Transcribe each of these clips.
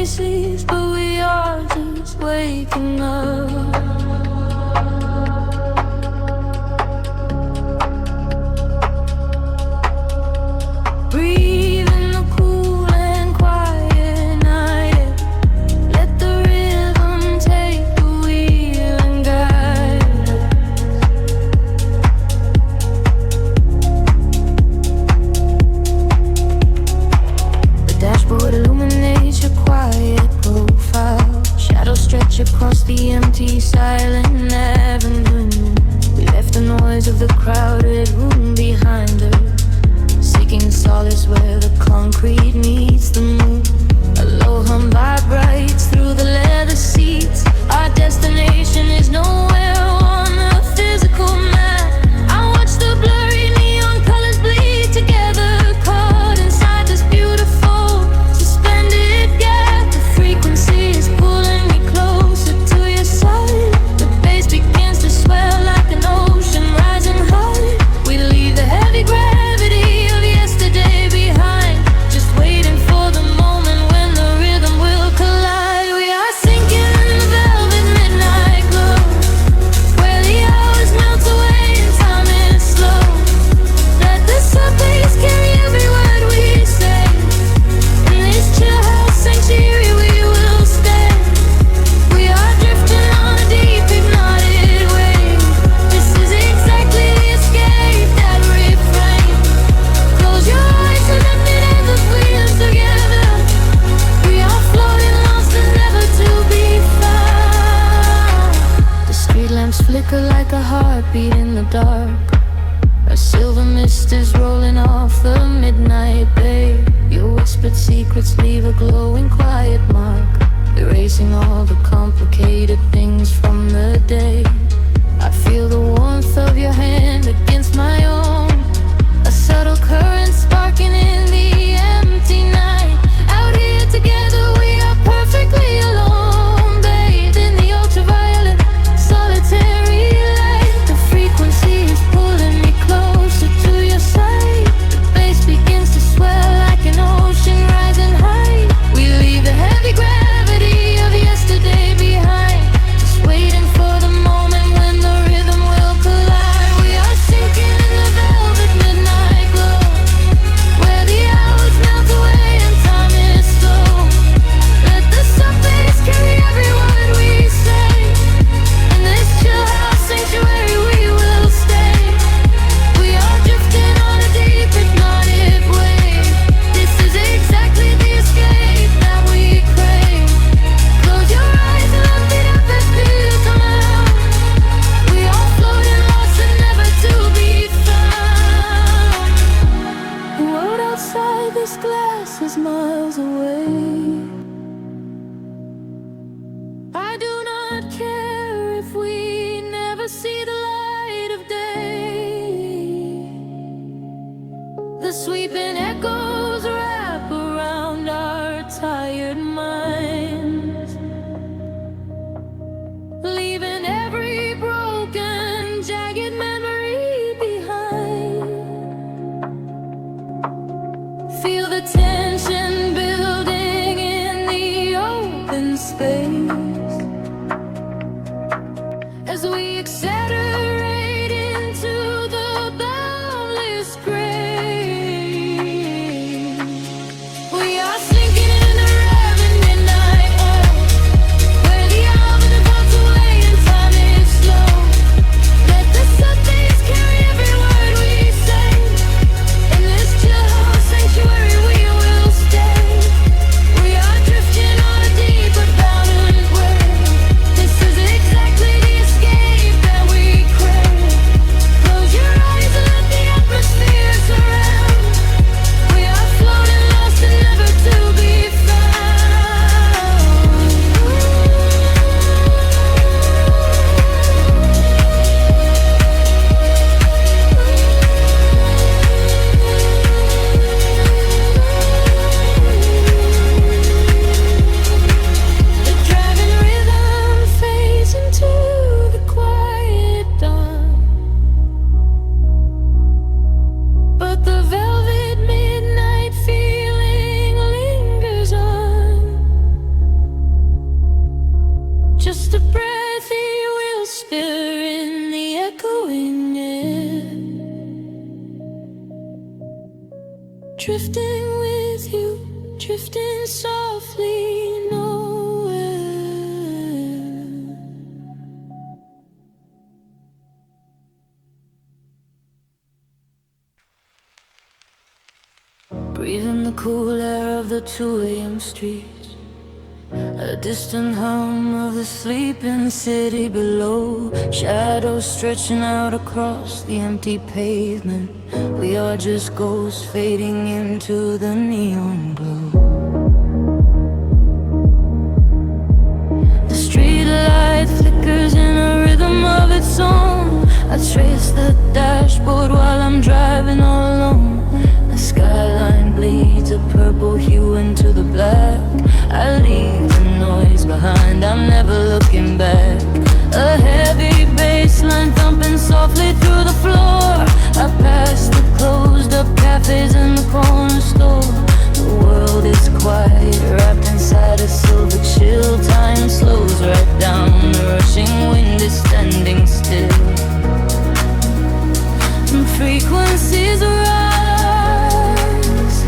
he sleeps, but we are just waking up. Breathe in the cool and quiet night air. Let the rhythm take the wheel and guide us. The dashboard illuminates your quiet profile. Shadows stretch across the empty, silent avenue. We left the noise of the crowded room behind us, seeking solace where the concrete meets the moon. A low hum vibrates through the leather seats. Our destination is nowhere on the physical map. I watch the blurry neon colors bleed together, caught inside this beautiful suspended gap. The frequency is pulling me closer to your side. The bass begins to swell like an ocean rising high. We leave the heavy gravity of yesterday behind, just waiting for the moment when the rhythm will collide. We are sinking in the velvet midnight glow, where the hours melt away and time is slow. Let the subways carry every word we say. In this chill house sanctuary we will stay. We are drifting on a deep hypnotic wave. This is exactly the escape that refrain. Close your eyes and let me never feel together. We are floating lost and never to be found. The street lamps flicker like a heartbeat in the dark. A silver mist is rolling off the midnight bay. Your whispered secrets leave a glowing quiet mark, erasing all the complicated things from the day. I feel the warmth of your hand against my own, a subtle current sparking in the empty night. Out here together we are perfectly alone, bathed in the ultraviolet solitary light. The frequency is pulling me closer to your side. The bass begins to swell like an ocean rising high. We leave the heavy gravity of yesterday behind, just waiting for the moment when the rhythm will collide. We are sinking in the velvet midnight glow, where the hours melt away and time is slow. Let the subways carry every word we say. In this chill house sanctuary we will stay. We are drifting on a deep hypnotic wave. This is exactly the escape that we crave. Close your eyes and let me never feel come out. We are floating lost and never to be found. The world outside this glass is miles away. I do not care if we never see the light of day. The sweeping echoes wrap around our tired minds, leaving every broken, jagged memory behind. Feel the tension building in the open space as we accelerate into the boundless grace. Drifting with you, drifting softly nowhere. Breathing the cool air of the 2 a.m. streets, a distant hum of the sleeping city below. Shadows stretching out across the empty pavement. We are just ghosts fading into the neon glow. The street light flickers in a rhythm of its own. I trace the dashboard while I'm driving all alone. The skyline bleeds a purple hue into the black. I leave the noise behind, I'm never looking back. A heavy bass line thumping softly through the floor. I pass the closed up cafes and the corner store. The world is quiet, wrapped inside a silver chill. Time slows right down, the rushing wind is standing still. And frequencies rise,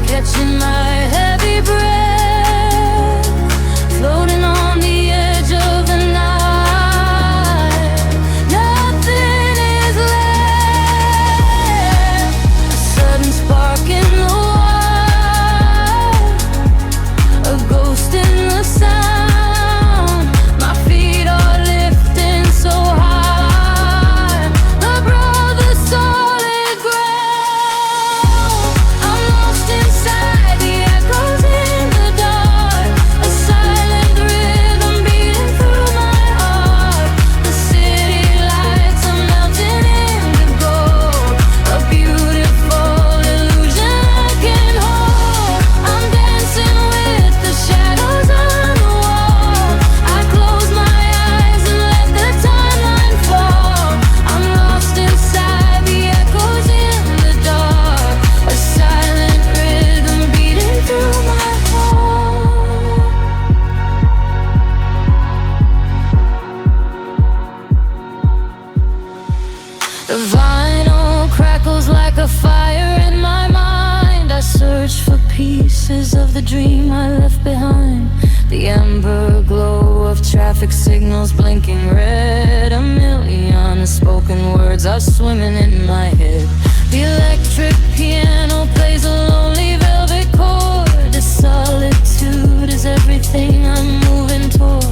catching my heavy breath, floating on the edge of the night. Nothing is left. A sudden spark in the wild, a ghost in the sound. My feet are lifting so high above the solid ground. I'm lost inside the echoes in the dark, a silent rhythm beating through my heart. The city lights are melting into gold, a beautiful illusion I can hold. I'm dancing with the shadows on the wall. I close my eyes and let the timeline fall. I'm lost inside the echoes in the dark, a silent rhythm beating through my heart. The vinyl crackles like a fire in my mind. I search for pieces of the dream I left behind. The amber glow of traffic signals blinking red. A million unspoken words are swimming in my head. The electric piano plays a lonely velvet chord. The solitude is everything I'm moving toward.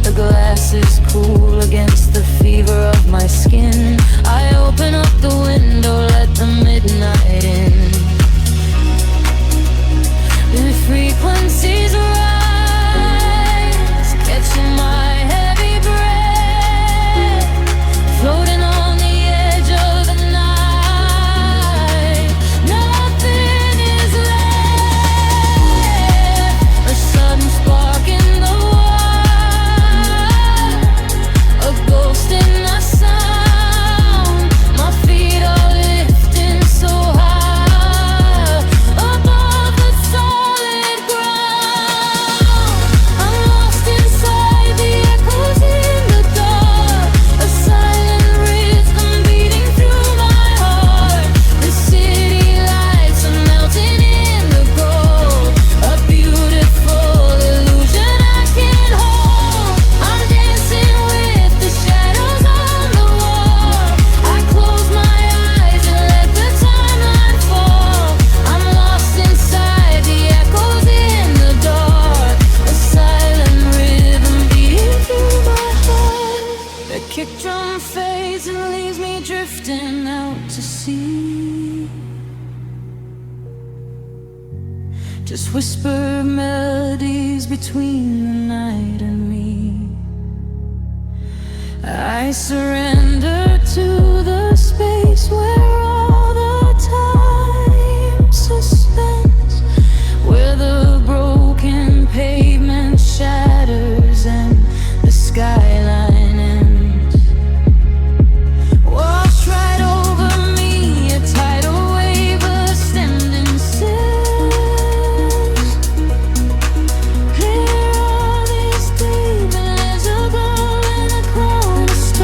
The glass is cool against the fever of my skin. I open up the window, let the midnight in. The frequencies rise, catching my heavy breath, floating on the edge of the night. Nothing is left. A sudden spark in the wild, a ghost in the sound. My feet are lifting so high above the solid ground. I'm lost inside the echoes in the dark, a silent rhythm beating through my heart. The city lights are melting in the gold, a beautiful illusion I can hold. I'm dancing with the shadows on the wall. I close my eyes and let the timeline fall. I'm lost inside the echoes in the dark, a silent rhythm beating through my heart. The kick drum fades and leaves me drifting out to sea. Just whisper melodies between the night and me. I surrender to the space where all the time suspends, where the broken pavement shatters and the skyline ends. Wash right over me, a tidal wave ascending sails. Clear all these demons, a glow in a cornerstone.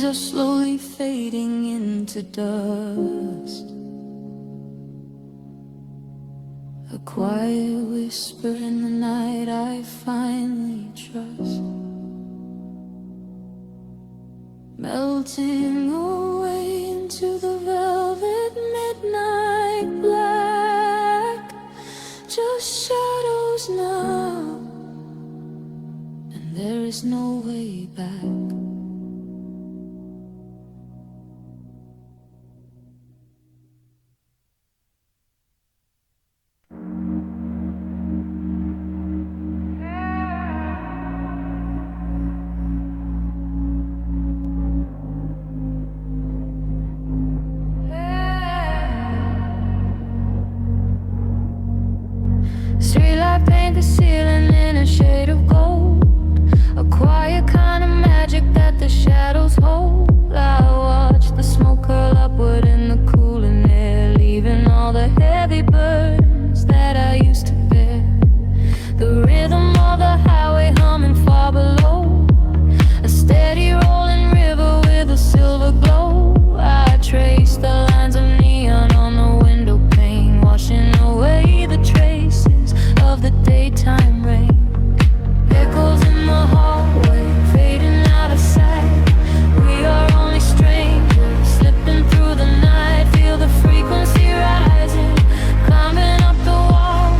are slowly fading into dust. A quiet whisper in the night I finally trust, melting away into the velvet midnight black. Just shadows now, and there is no way back. Streetlight paint the ceiling in a shade of gold, a quiet kind of magic that the shadows hold. I watch the smoke curl upward in the cooling air, leaving all the heavy burdens that I used to bear. The rhythm of the highway humming far below, a steady rolling river with a silver glow. I trace the lines of neon on the window pane, washing away the traces of the daytime rain. Echoes in the hallway, fading out of sight. We are only strangers, slipping through the night. Feel the frequency rising, climbing up the wall,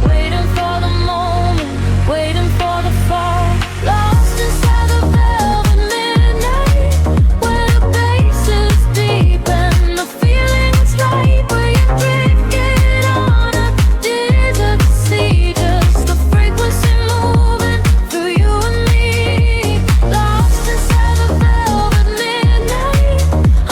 waiting for the moment, waiting for the fall. Lost inside the velvet midnight, where the bass is deep and the feeling is right. Where you drifted on a desert sea, just the frequency moving through you and me. Lost inside the velvet midnight,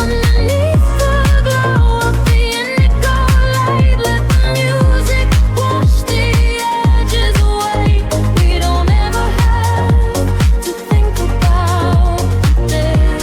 underneath the glow of the indigo light. Let the music wash the edges away. We don't ever have to think about this.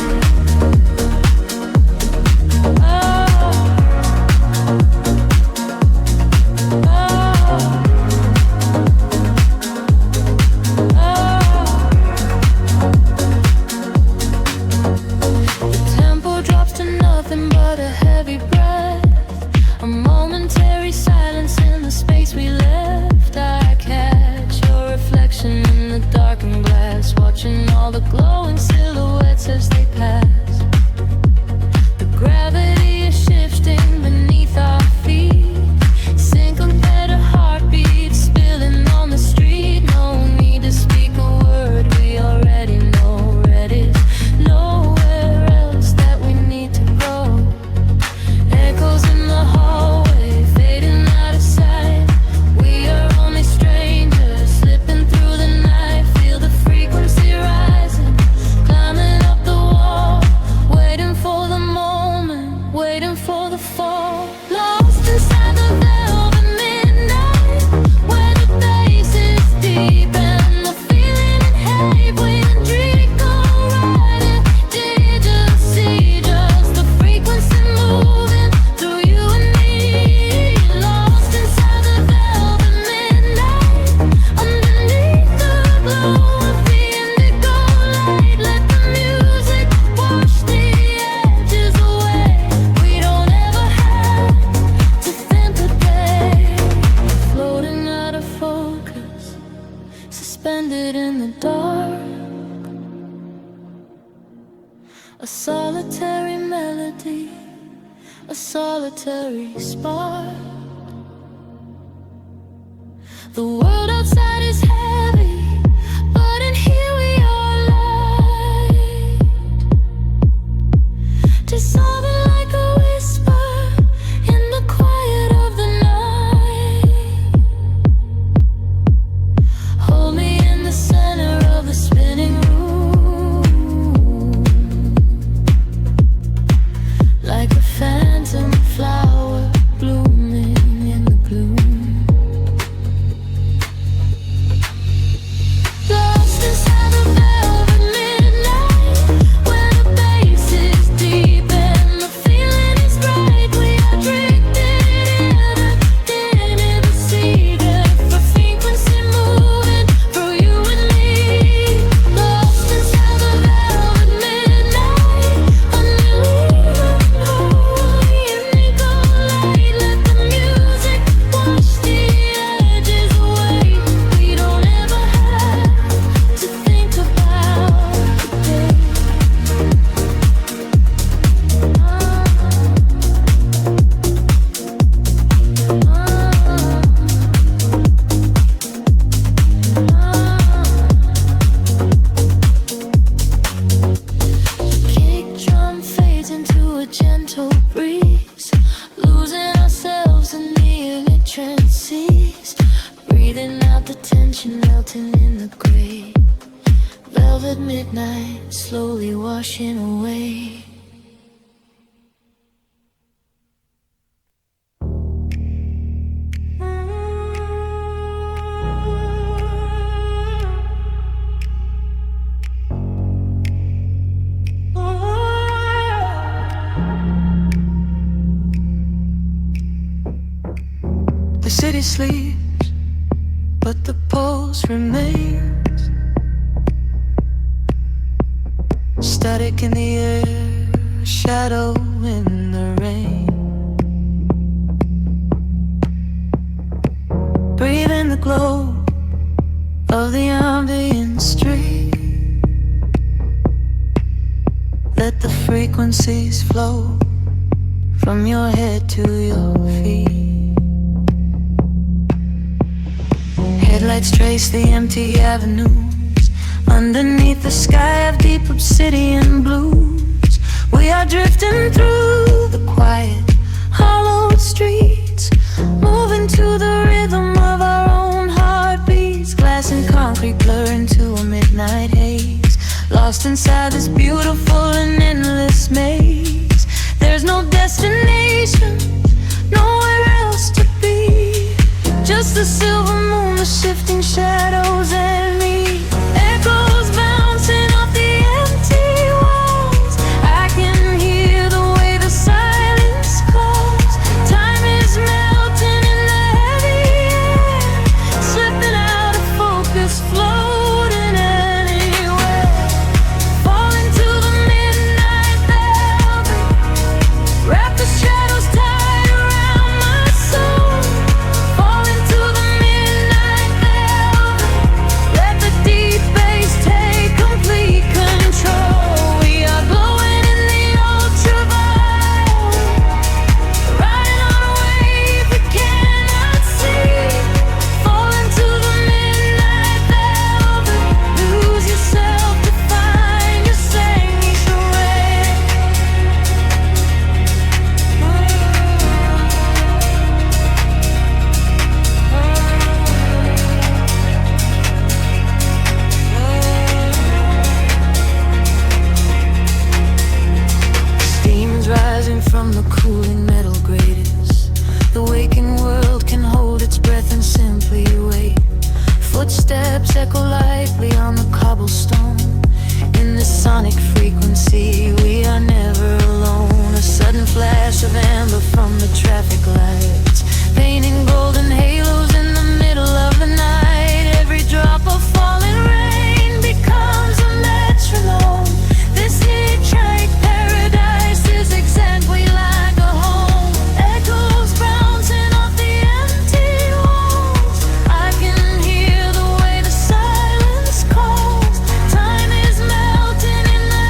The tempo drops to nothing but a heavy breath, a momentary silence in the space we left. I catch your reflection in the darkened glass, watching all the glowing silhouettes as they pass. The gravity is shifting beneath our feet, syncopated heartbeats spilling on the street. No need to speak a word, we already know. Red is nowhere else that we need to go. Echoes in the hallway, fading out of sight. We are only strangers, slipping through the night. Feel the frequency rising, climbing up the wall, waiting for the moment, waiting for the fall. Lost inside the velvet midnight, where the bass is deep and the feeling in heavy. When dreams go riding, did you see just the frequency moving through you and me? Lost inside the velvet midnight, underneath the glow of the indigo light. Let the music wash the edges away. We don't ever have to think a day. Floating out of focus, suspended in the dark, a solitary melody, a solitary spark. The world outside is heavy, but in here we are light, dissolving like a whisper in the quiet of the night. Hold me in the center of the spinning room, like a phantom flower blooming in the gloom. frequencies, breathing out the tension, melting in the gray. Velvet midnight, slowly washing away. The city sleeps, but the pulse remains. Static in the air, shadow in the rain. Breathe in the glow of the ambient street. Let the frequencies flow from your head to your feet. Headlights trace the empty avenues underneath the sky of deep obsidian blues. We are drifting through the quiet, hollowed streets, moving to the rhythm of our own heartbeats. Glass and concrete blur into a midnight haze, lost inside this beautiful and endless maze. There's no destination, nowhere else to be, just the silver moon, the shifting shadows and me. Echoes bouncing off the empty walls. I can hear the way the silence calls. Time is melting in the heavy air, slipping out of focus, floating anywhere. Falling to the midnight velvet, wrap the shadows tight around my soul. Falling to the midnight velvet, let the deep bass take complete control. We are glowing in the ultraviolet, riding on a wave we cannot see. Falling to the midnight velvet, lose yourself to find your sanctuary. Steam's rising from the cooling metal grates. The waking world can hold its breath and simply wait. Footsteps echo lightly on the cobblestone. In this sonic frequency, we are never alone. A sudden flash of amber from the traffic lights, painting golden halos in the middle of the night. Every drop of falling rain becomes a metronome. This hitchhike paradise is exactly like a home. Echoes bouncing off the empty walls. I can hear the way the silence calls. Time is melting in the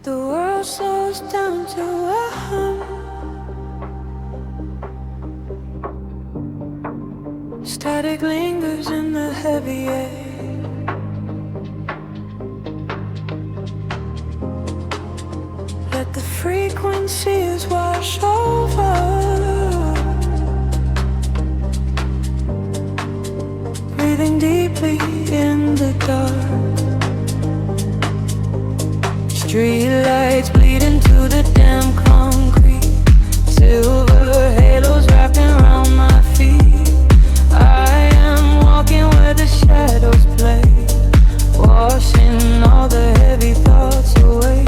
The world slows down to a hum. Static lingers in the heavy air. Let the frequencies wash over. Breathing deeply in the dark. Street lights bleed into the damn concrete. Silver halos wrapping around my feet. I am walking where the shadows play, washing all the heavy thoughts away.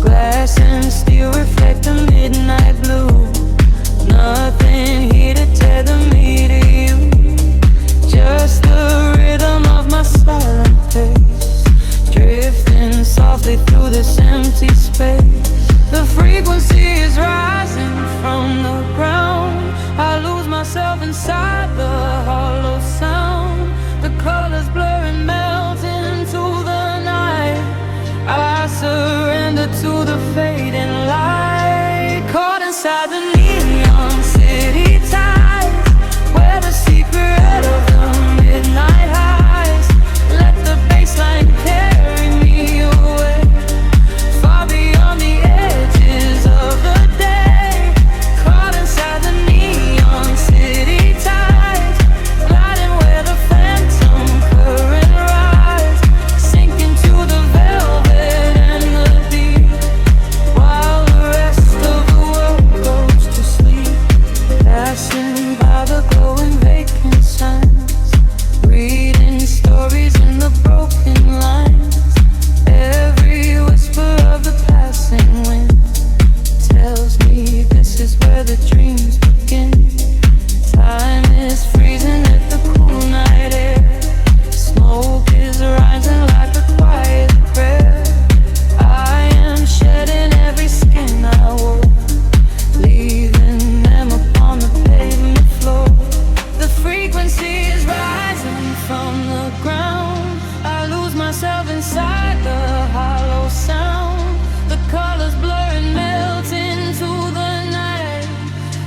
Glass and steel reflect the midnight blue. Nothing here to tether me to you. Just the rhythm of my silent pace, drifting softly through this empty space. The frequency is rising from the ground. I lose myself inside the hollow sound. The colors blur and melt into the night. I surrender to the fading light. Caught inside the neon city tides, where the secret of the midnight highs. Let the baseline carry me away, far beyond the edges of the day. Caught inside the neon city tides, gliding where the phantom current rise, sinking to the velvet and the deep, while the rest of the world goes to sleep. Passing by the glowing vacant signs, reading stories in the broken lines. Every whisper of the passing wind tells me this is where the dreams begin. Time is freezing at the cool night air. Smoke is rising like a quiet prayer. I am shedding every skin I wore, leaving them upon the pavement floor. The frequency is rising from the ground. I lose myself inside the hollow sound. The colors blur and melt into the night.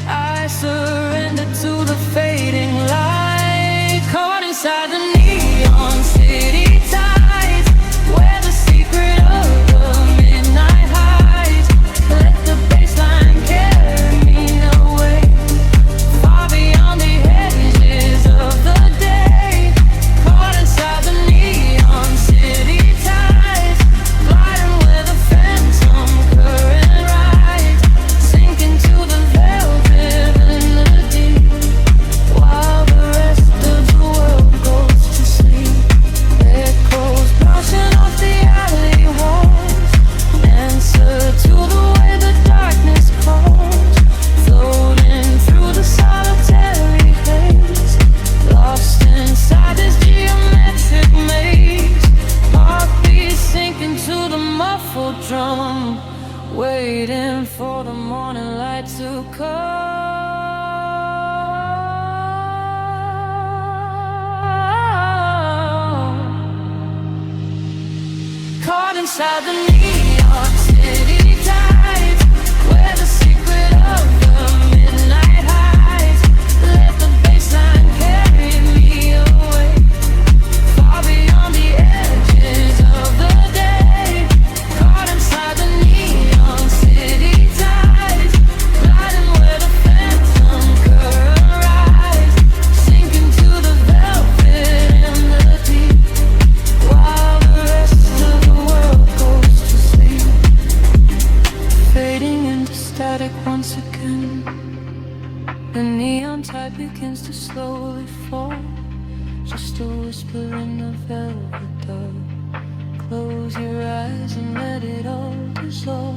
I surrender to the fading light. Caught inside the neon city tides, where the secret of the midnight hides. Let the baseline carry me away, far beyond the edges of the day. Caught inside the neon city tides, gliding where the phantom current rides, sinking to the velvet and the deep, while the rest of the world goes to sleep. Echoes bouncing off the alley walls, answer to the way the darkness calls, floating through the solitary haze, lost inside this geometric maze. Heartbeat sinking to the muffled drum, waiting for the morning light to come. Caught inside the neon city tides, where the secret of the midnight hides. Let the baseline carry me away, far beyond the edges of the day. Caught inside the neon city tides, gliding where the phantom current rise, sinking to the velvet and the deep, while the rest of the world goes to sleep. Fading into static once again, the neon tide begins to slowly fall. Just a whisper in the velvet dark. Close your eyes and let it all dissolve.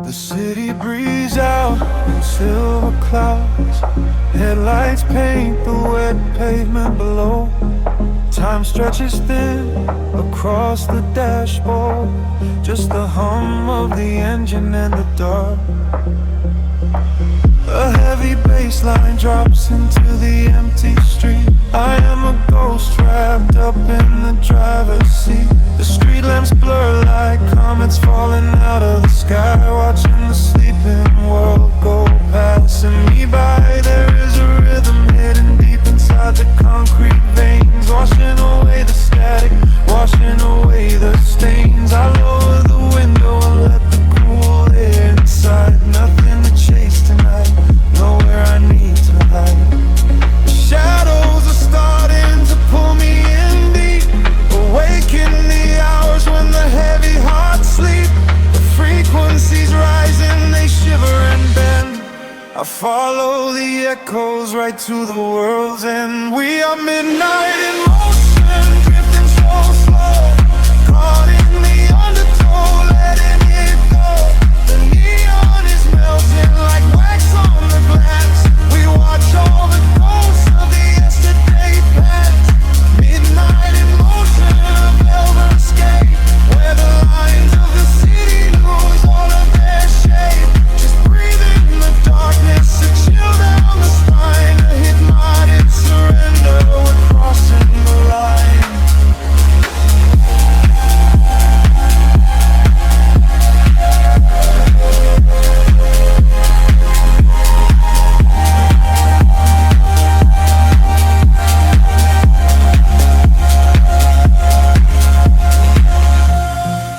The city breathes out in silver clouds. Headlights paint the wet pavement below. Time time stretches thin across the dashboard. Just the hum of the engine and the dark. A heavy bass line drops into the empty street. I am a ghost wrapped up in the driver's seat. The street lamps blur like comets falling out of the sky, watching the sleeping world go passing me by. There is a rhythm hidden deep inside the concrete veins, washing away the static, washing away the stains. I lower the window and let the cool air inside. Nothing to chase tonight, nowhere I need to hide. The shadows are starting to pull me in deep, awaken the hours when the heavy hearts sleep. The frequencies rising, they shiver and bend. I follow the echoes right to the world's end. We are midnight in motion, drifting so slow, caught in the undertow, letting it go. The neon is melting like wax on the glass. We watch all the ghosts of the yesterday past. Midnight in motion, a velvet escape, where the lines of the city lose all of their shape. Just breathe in the darkness, a chill down the spine, a hypnotic surrender. We're crossing the line.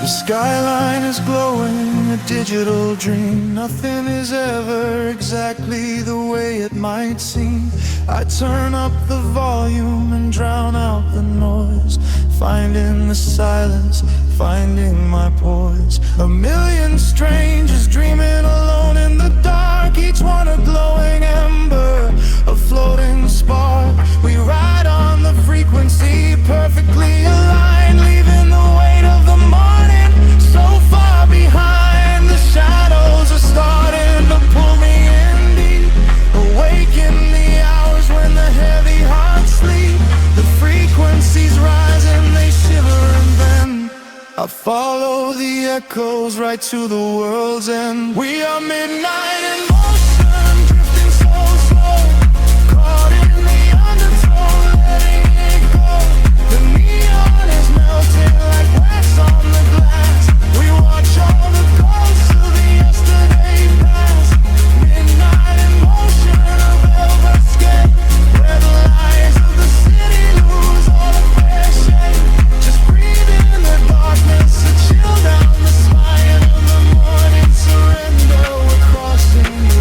The skyline is glowing, a digital dream. Nothing is ever exactly the way it might seem. I turn up the volume and drown out the noise, finding the silence, finding my poise. A million strangers dreaming alone in the dark, each one a glowing ember, a floating spark. We ride on the frequency, perfectly aligned, leaving the weight of the morning so far behind. The shadows are starting to pull me in deep, awaken the hours when the heavy hearts sleep. The frequencies rise and they shiver and bend. I follow the echoes right to the world's end. We are midnight in motion, drifting so slow, caught in the undertow, letting it go. The neon is melting like wax on the glass. We watch all the ghosts of the yesterday past. Midnight in motion, a velvet escape, where the lies of the city lose all of their shape. Just breathe in the darkness, a chill down the spine of the morning surrender. We're crossing the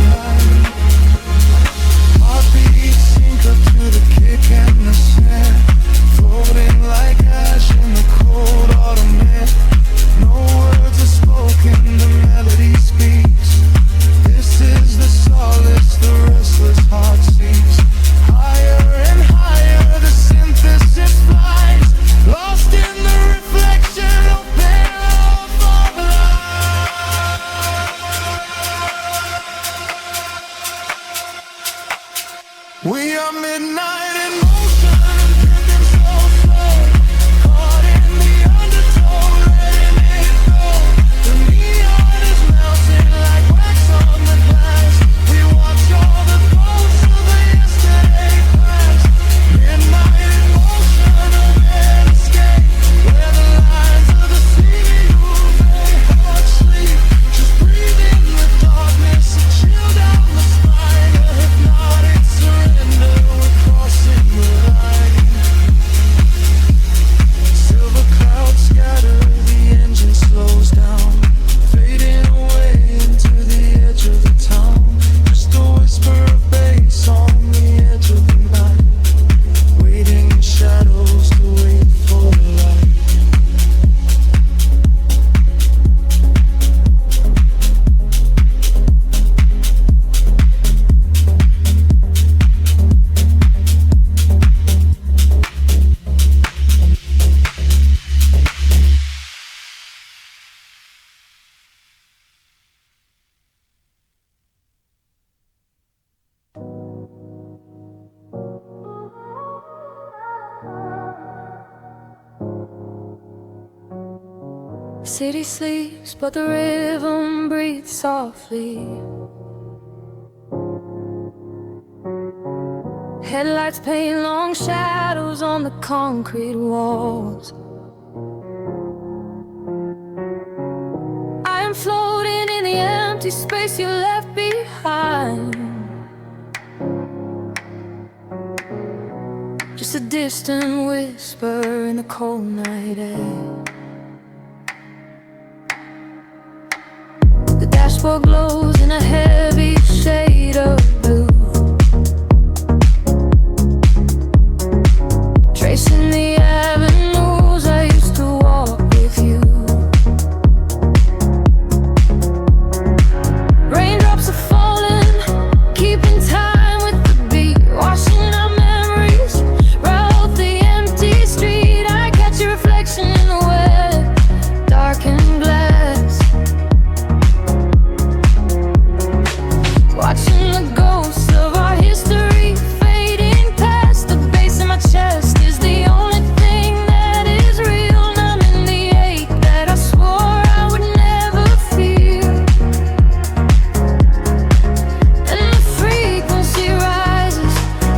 city sleeps, but the rhythm breathes softly. Headlights paint long shadows on the concrete walls. I am floating in the empty space you left behind. Just a distant whisper in the cold night air. The dashboard glows in a heavy shade of blue, tracing the avenues I used to walk with you. Raindrops are falling, keeping time with the beat, washing our memories right off the empty street. I catch your reflection in the wet, darkened glass, watching the ghosts of our history fading past. The bass in my chest is the only thing that is real, numbing the ache that I swore I would never feel. And the frequency rises,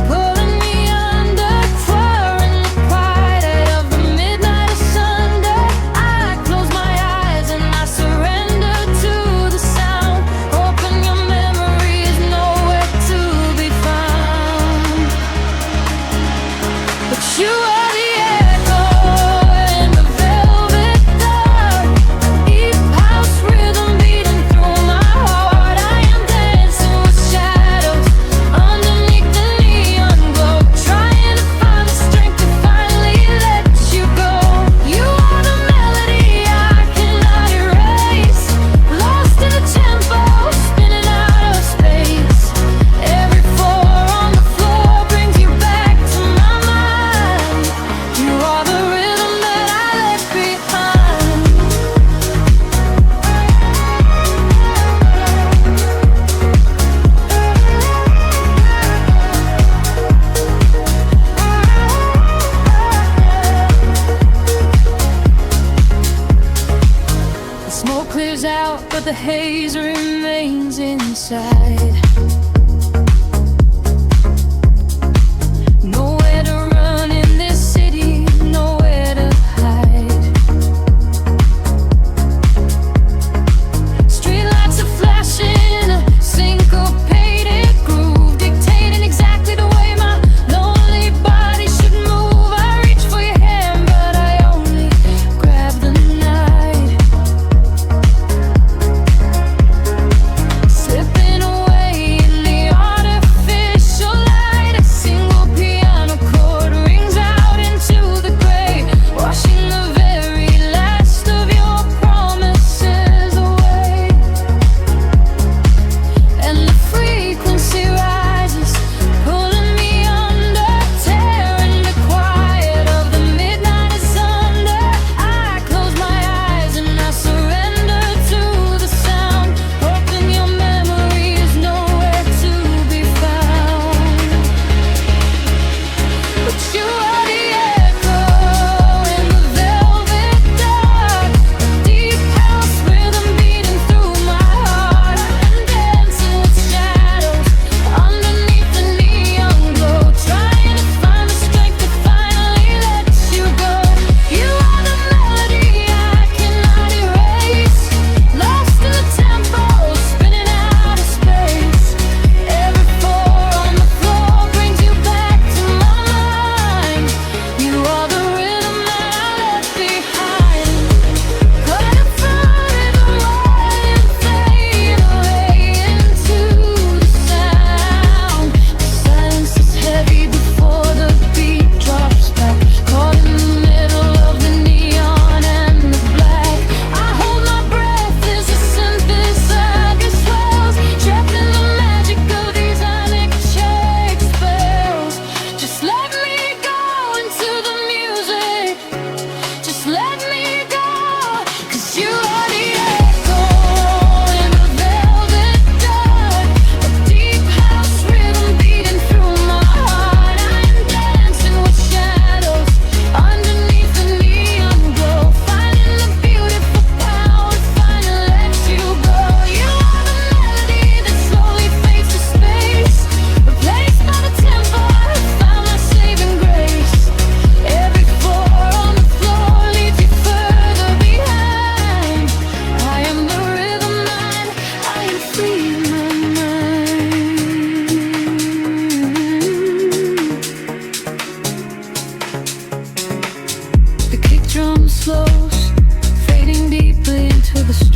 pulling me under, twirling the quiet of the midnight of Sunday. I close my eyes and I surrender to the sound, hoping your memory is nowhere to be found. But you are the echo in the velvet dark, deep house rhythm beating through my heart. I am dancing with shadows underneath the neon glow, trying to find the strength to finally let you go. You are the melody I cannot erase, lost in the tempo, spinning out of space. Every four on the floor brings you back to my mind. You are the rhythm that I left behind. The smoke clears out, but the haze remains inside. Nowhere to run in this city, nowhere to hide. Streetlights are flashing, a syncopated groove, dictating exactly the way my lonely body should move. I reach for your hand, but I only grab the night, slipping away,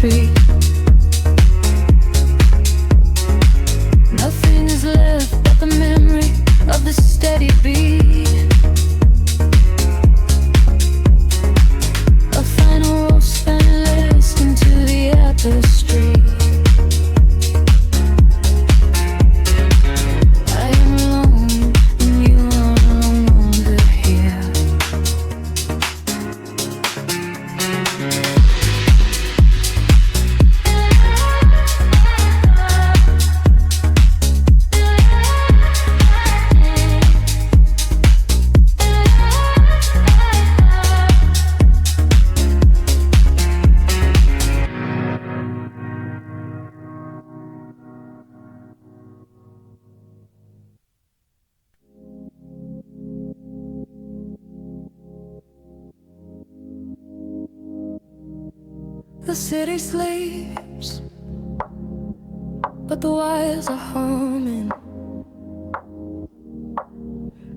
street. Nothing is left but the memory of the steady beat. A final roll spineless into the tapestry. I am alone and you are no longer here. The city sleeps, but the wires are humming.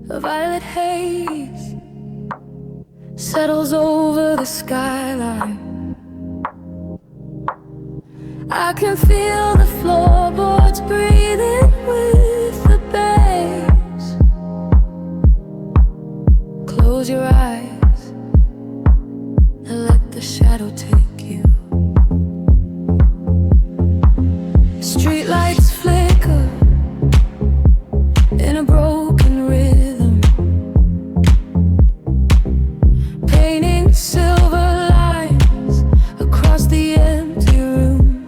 A violet haze settles over the skyline. I can feel the floorboards breathing with the bass. Close your eyes and let the shadow take you. Streetlights flicker in a broken rhythm, painting silver lines across the empty room.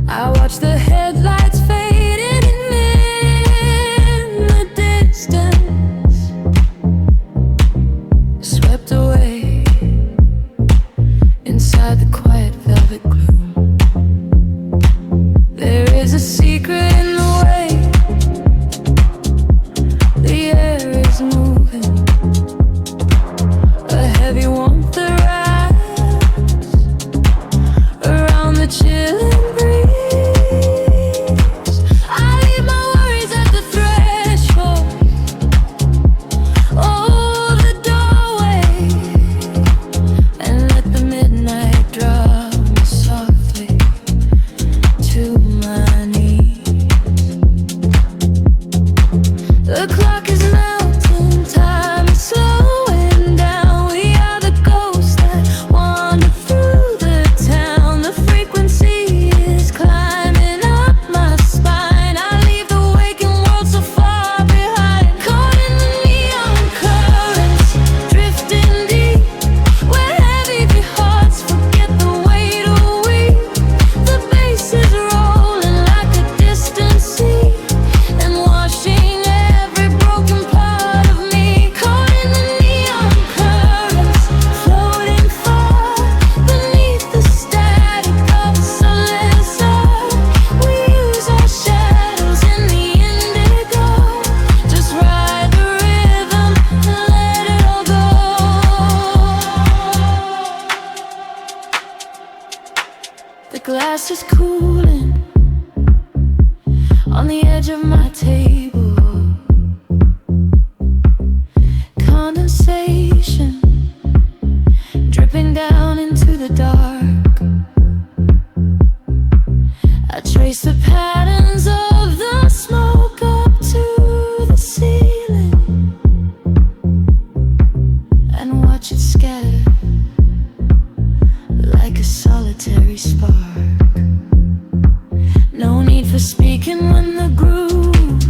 I watch the headlights fading in the distance, swept away inside the quiet velvet gloom. There is a secret in the way the air is moving, a heavy warmth wraps around the chilling breeze. I leave my worries at the threshold, oh, the doorway, and let the midnight draw me softly to my knees. The clock is melting, time is slowing down. We are the ghosts that wander through the town. The frequency is climbing up my spine. I leave the waking world so far behind, caught in the neon currents, drifting deep, where heavy hearts forget the weight of we. The bass is rolling like a distant sea and washing every broken part of me. Caught in the neon currents, floating far beneath the static of a soulless earth. We use our shadows in the indigo, just ride the rhythm and let it all go. The glass is cooling on the edge of my table. Condensation dripping down into the dark. I trace the patterns of the smoke up to the ceiling and watch it scatter like a solitary spark. No need for speaking when the groove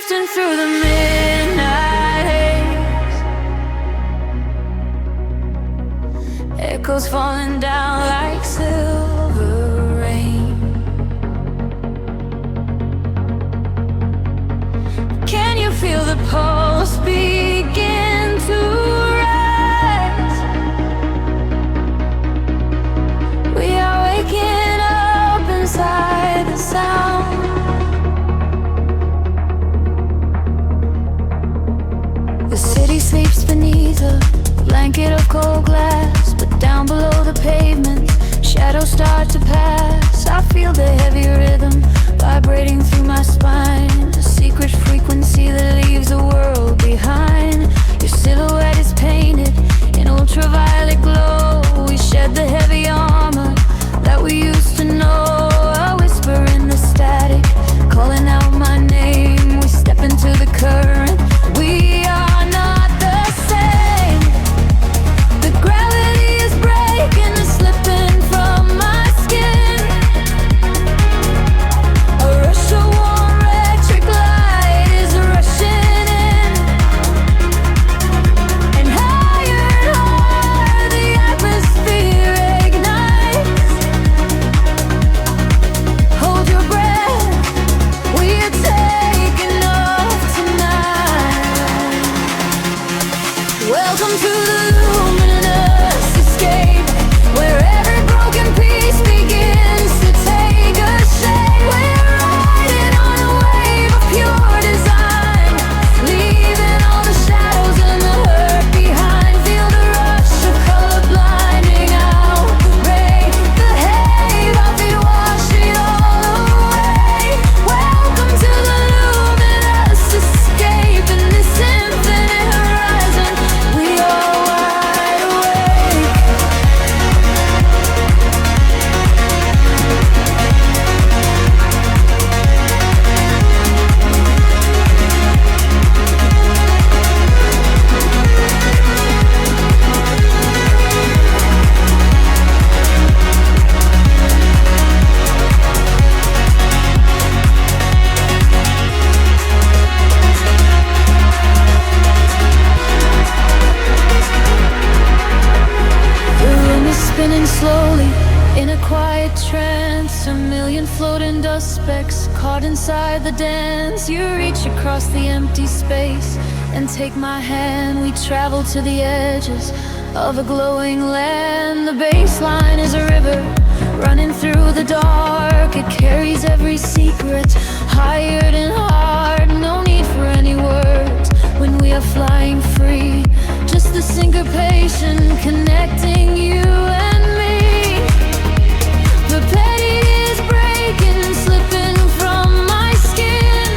drifting through the midnight haze, echoes falling down like silver rain. Can you feel the pulse begin to rise? We are waking up inside the sound. The city sleeps beneath a blanket of cold glass, but down below the pavement, shadows start to pass. I feel the heavy rhythm vibrating through my spine, a secret frequency that leaves the world behind. Your silhouette is painted in ultraviolet glow. We shed the heavy armor that we used to know. A whisper in the static, calling out my name. We step into the current. We are not the same. The gravity is breaking and slipping from my skin. A rush of warm electric light is rushing in, and higher the atmosphere ignites. Hold your breath, we are taking off tonight. Welcome to the luminous escape, where every broken piece begins to take a shape. We're riding on a wave of pure design, leaving all the shadows and the hurt behind. Feel the rush of color blinding out the rain. The haze of it wash it all away. Welcome to the luminous escape in this infinite horizon. We are wide awake. The room is spinning slowly in a quiet trance. A million floating dust specks caught inside the dance. You reach across the empty space and take my hand. We travel to the edges of a glowing land. The baseline is a river running through the dark. It carries every secret, hired and hard. No need for any words when we are flying free. Just the syncopation connecting you and me. The petty is breaking, slipping from my skin.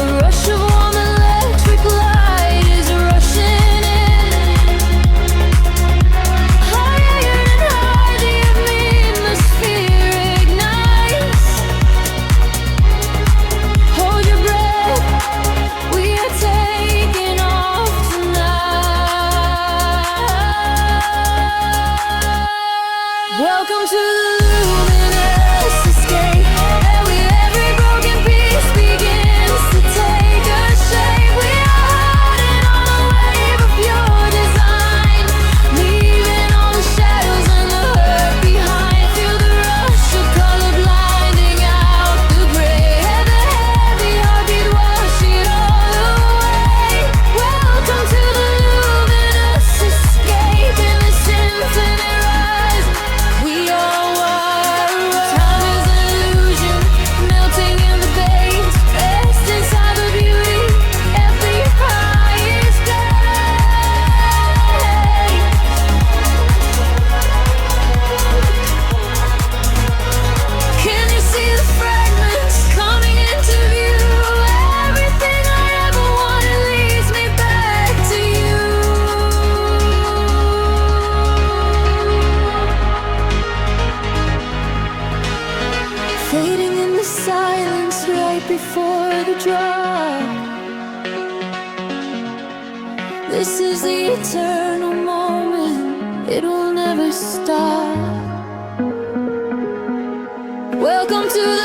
A rush of warm electric light is rushing in. Higher and higher the atmosphere ignites. Hold your breath, we are taking off tonight. Welcome to the luminous escape, where every broken piece begins to take a shape. We are riding on a wave of pure design, leaving all the shadows and the hurt behind. Feel the rush of color blinding out the gray. The heavy heartbeat wash it all away. Welcome to the luminous escape in this infinite rise. We are wide awake. Time is an illusion, melting in the veins. Rest inside the beauty, every high is Can you see the fragments coming into view? Everything I ever wanted leads me back to you. Fading in the silence right before the drop. This is the eternal moment, it will never stop. Welcome to the